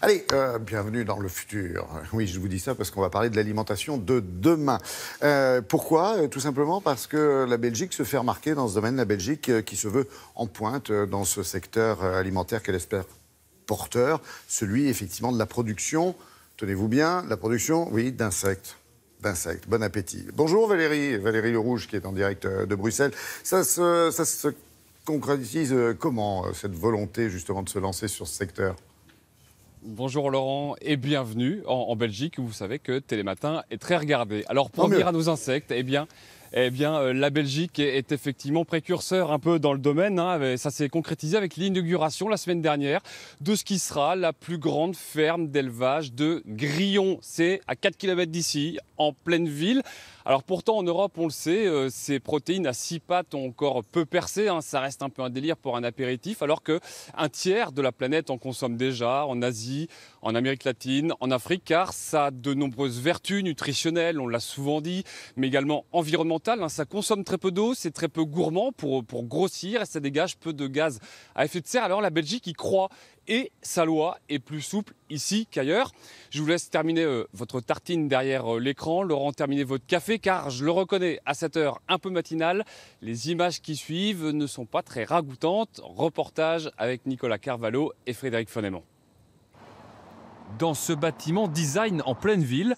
Allez, bienvenue dans le futur. Oui, je vous dis ça parce qu'on va parler de l'alimentation de demain. Pourquoi? Tout simplement parce que la Belgique se fait remarquer dans ce domaine, la Belgique qui se veut en pointe dans ce secteur alimentaire qu'elle espère porteur, celui effectivement de la production, tenez-vous bien, la production, oui, d'insectes. Bon appétit. Bonjour Valérie Lerouge qui est en direct de Bruxelles. Ça se concrétise comment, cette volonté justement de se lancer sur ce secteur? Bonjour Laurent et bienvenue en Belgique où vous savez que Télématin est très regardé. Alors pour revenir à nos insectes, la Belgique est effectivement précurseur un peu dans le domaine. Ça s'est concrétisé avec l'inauguration la semaine dernière de ce qui sera la plus grande ferme d'élevage de grillons. C'est à 4 km d'ici, en pleine ville. Alors pourtant en Europe, on le sait, ces protéines à 6 pattes ont encore peu percé. Ça reste un peu un délire pour un apéritif, alors qu'un tiers de la planète en consomme déjà, en Asie, en Amérique latine, en Afrique, car ça a de nombreuses vertus nutritionnelles, on l'a souvent dit, mais également environnementales. Ça consomme très peu d'eau, c'est très peu gourmand pour grossir et ça dégage peu de gaz à effet de serre. Alors la Belgique y croit et sa loi est plus souple ici qu'ailleurs. Je vous laisse terminer votre tartine derrière l'écran. Laurent, terminez votre café car je le reconnais à cette heure un peu matinale. Les images qui suivent ne sont pas très ragoûtantes. Reportage avec Nicolas Carvalho et Frédéric Fonémont. Dans ce bâtiment design en pleine ville,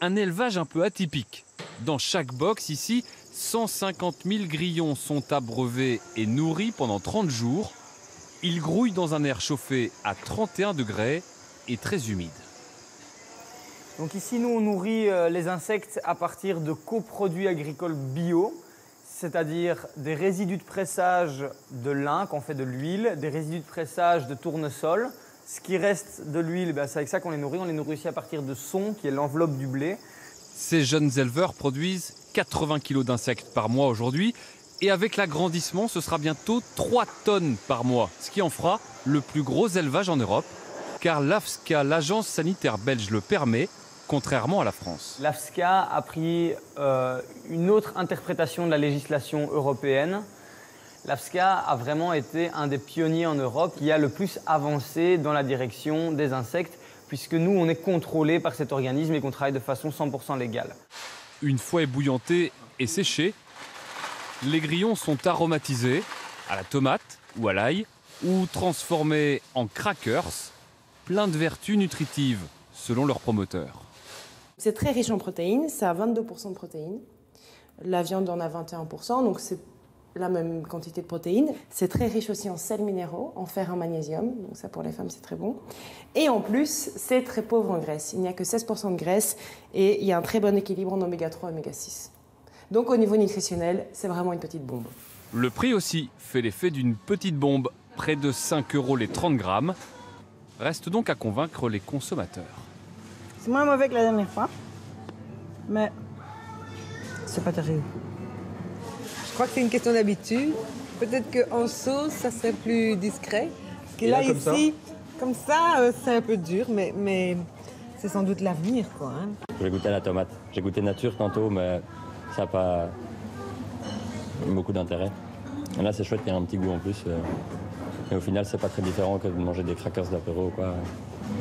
un élevage un peu atypique. Dans chaque box ici, 150 000 grillons sont abreuvés et nourris pendant 30 jours. Ils grouillent dans un air chauffé à 31 degrés et très humide. Donc ici, nous, on nourrit les insectes à partir de coproduits agricoles bio, c'est-à-dire des résidus de pressage de lin, qu'on fait de l'huile, des résidus de pressage de tournesol. Ce qui reste de l'huile, c'est avec ça qu'on les nourrit. On les nourrit aussi à partir de son, qui est l'enveloppe du blé. Ces jeunes éleveurs produisent 80 kg d'insectes par mois aujourd'hui. Et avec l'agrandissement, ce sera bientôt 3 tonnes par mois, ce qui en fera le plus gros élevage en Europe, car l'AFSCA, l'agence sanitaire belge, le permet, contrairement à la France. L'AFSCA a pris une autre interprétation de la législation européenne. L'AFSCA a vraiment été un des pionniers en Europe qui a le plus avancé dans la direction des insectes, puisque nous, on est contrôlé par cet organisme et qu'on travaille de façon 100% légale. Une fois ébouillantés et séchés, les grillons sont aromatisés à la tomate ou à l'ail ou transformés en crackers, plein de vertus nutritives selon leur promoteur. C'est très riche en protéines, ça a 22% de protéines. La viande en a 21%, donc c'est la même quantité de protéines. C'est très riche aussi en sels minéraux, en fer et en magnésium, donc ça pour les femmes c'est très bon. Et en plus, c'est très pauvre en graisse. Il n'y a que 16% de graisse et il y a un très bon équilibre en oméga 3 et oméga 6. Donc au niveau nutritionnel, c'est vraiment une petite bombe. Le prix aussi fait l'effet d'une petite bombe, près de 5 € les 30 grammes. Reste donc à convaincre les consommateurs. C'est moins mauvais que la dernière fois, mais c'est pas terrible. Je crois que c'est une question d'habitude. Peut-être qu'en sauce, ça serait plus discret. Parce que là, ici, comme ça, c'est un peu dur, mais c'est sans doute l'avenir, quoi. Je vais goûter à la tomate. J'ai goûté nature tantôt, mais ça n'a pas beaucoup d'intérêt. Et là, c'est chouette, il y a un petit goût en plus. Et au final, c'est pas très différent que de manger des crackers d'apéro ou quoi.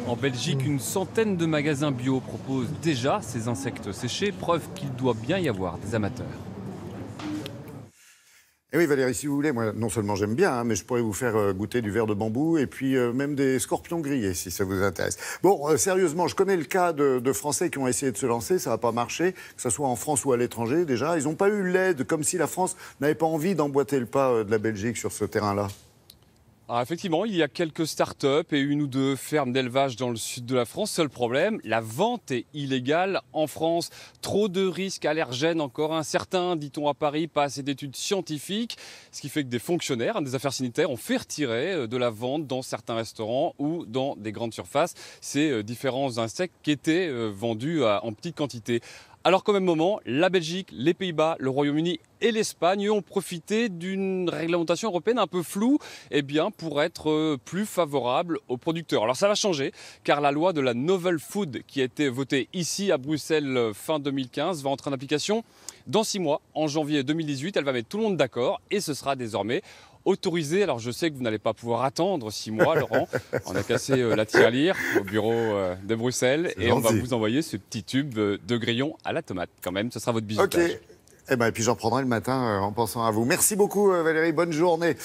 En Belgique, une centaine de magasins bio proposent déjà ces insectes séchés, preuve qu'il doit bien y avoir des amateurs. Et oui Valérie, si vous voulez, moi non seulement j'aime bien, mais je pourrais vous faire goûter du verre de bambou et puis même des scorpions grillés si ça vous intéresse. Bon, sérieusement, je connais le cas de Français qui ont essayé de se lancer, ça n'a pas marché, que ce soit en France ou à l'étranger déjà. Ils n'ont pas eu l'aide, comme si la France n'avait pas envie d'emboîter le pas de la Belgique sur ce terrain-là. Alors effectivement, il y a quelques start-up et une ou deux fermes d'élevage dans le sud de la France. Seul problème, la vente est illégale en France. Trop de risques allergènes encore incertains, dit-on à Paris, pas assez d'études scientifiques. Ce qui fait que des fonctionnaires des affaires sanitaires ont fait retirer de la vente dans certains restaurants ou dans des grandes surfaces ces différents insectes qui étaient vendus en petite quantité. Alors qu'au même moment, la Belgique, les Pays-Bas, le Royaume-Uni et l'Espagne ont profité d'une réglementation européenne un peu floue pour être plus favorable aux producteurs. Alors ça va changer car la loi de la Novel Food qui a été votée ici à Bruxelles fin 2015 va entrer en application dans 6 mois, en janvier 2018. Elle va mettre tout le monde d'accord et ce sera désormais autorisé. Alors je sais que vous n'allez pas pouvoir attendre 6 mois, Laurent. On a cassé la tirelire au bureau de Bruxelles et on va vous envoyer ce petit tube de grillon à la tomate quand même. Ce sera votre bizutage. Ok. Et puis j'en prendrai le matin en pensant à vous. Merci beaucoup Valérie, bonne journée.